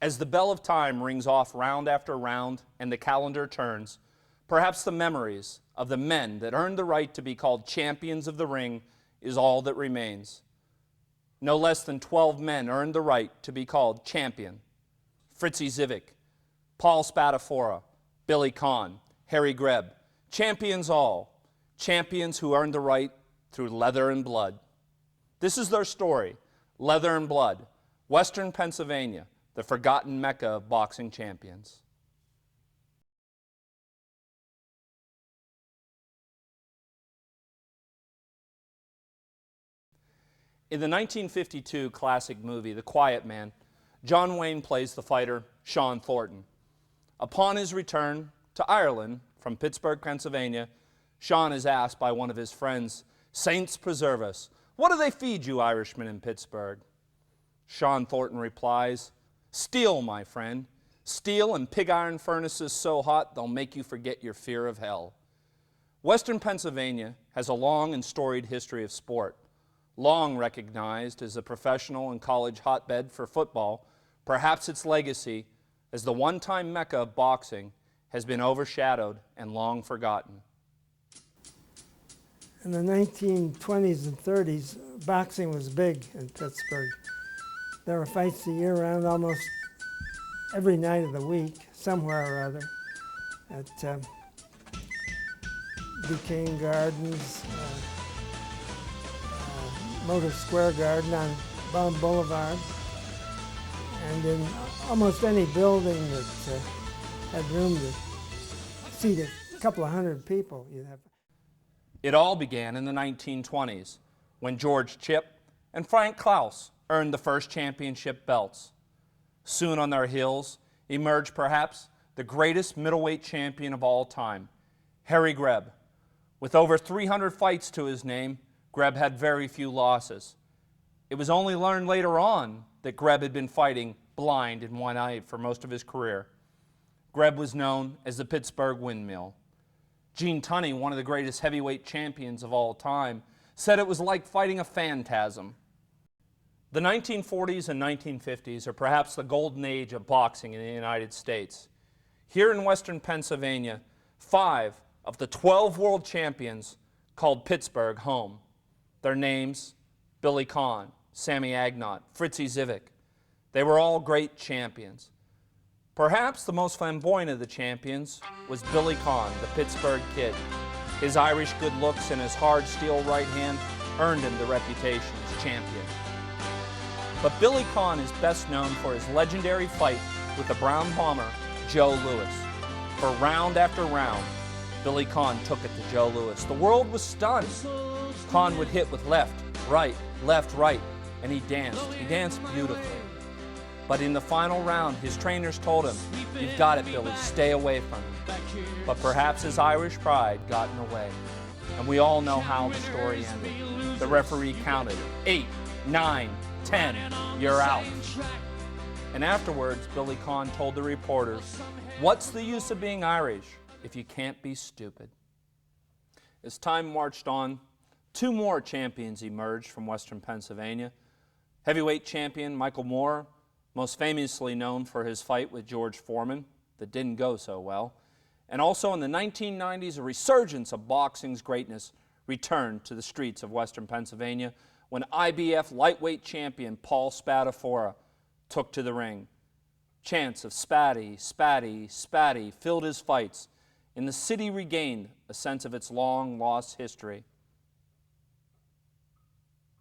As the bell of time rings off round after round and the calendar turns, perhaps the memories of the men that earned the right to be called champions of the ring is all that remains. No less than 12 men earned the right to be called champion. Fritzy Zivik, Paul Spadafora, Billy Conn, Harry Greb, champions all, champions who earned the right through leather and blood. This is their story, Leather and Blood, Western Pennsylvania, the forgotten Mecca of boxing champions. In the 1952 classic movie, The Quiet Man, John Wayne plays the fighter Shawn Thornton. Upon his return to Ireland from Pittsburgh, Pennsylvania, Shawn is asked by one of his friends, "Saints preserve us, what do they feed you Irishmen in Pittsburgh?" Shawn Thornton replies, "Steel, my friend. Steel and pig iron furnaces so hot they'll make you forget your fear of hell." Western Pennsylvania has a long and storied history of sport. Long recognized as a professional and college hotbed for football, perhaps its legacy as the one-time Mecca of boxing has been overshadowed and long forgotten. In the 1920s and 30s, boxing was big in Pittsburgh. There were fights year-round, almost every night of the week, somewhere or other, at Duquesne Gardens, Motor Square Garden on Baum Boulevard, and in almost any building that had room to seat a couple of hundred people. You'd have. It all began in the 1920s when George Chipp and Frank Klaus earned the first championship belts. Soon on their heels emerged perhaps the greatest middleweight champion of all time, Harry Greb. With over 300 fights to his name, Greb had very few losses. It was only learned later on that Greb had been fighting blind in one eye for most of his career. Greb was known as the Pittsburgh Windmill. Gene Tunney, one of the greatest heavyweight champions of all time, said it was like fighting a phantasm. The 1940s and 1950s are perhaps the golden age of boxing in the United States. Here in Western Pennsylvania, 5 of the 12 world champions called Pittsburgh home. Their names, Billy Conn, Sammy Agnot, Fritzy Zivik. They were all great champions. Perhaps the most flamboyant of the champions was Billy Conn, the Pittsburgh Kid. His Irish good looks and his hard steel right hand earned him the reputation as champion. But Billy Conn is best known for his legendary fight with the Brown Bomber, Joe Louis. For round after round, Billy Conn took it to Joe Louis. The world was stunned. Conn would hit with left, right, and he danced beautifully. But in the final round, his trainers told him, "You've got it, Billy, stay away from him." But perhaps his Irish pride got in the way. And we all know how the story ended. The referee counted, 8, 9, 10, you're out. And afterwards, Billy Conn told the reporters, "What's the use of being Irish if you can't be stupid?" As time marched on, 2 more champions emerged from Western Pennsylvania. Heavyweight champion Michael Moore, most famously known for his fight with George Foreman that didn't go so well. And also in the 1990s, a resurgence of boxing's greatness returned to the streets of Western Pennsylvania when IBF lightweight champion Paul Spadafora took to the ring. Chants of "Spatty, Spatty, Spatty" filled his fights, and the city regained a sense of its long-lost history.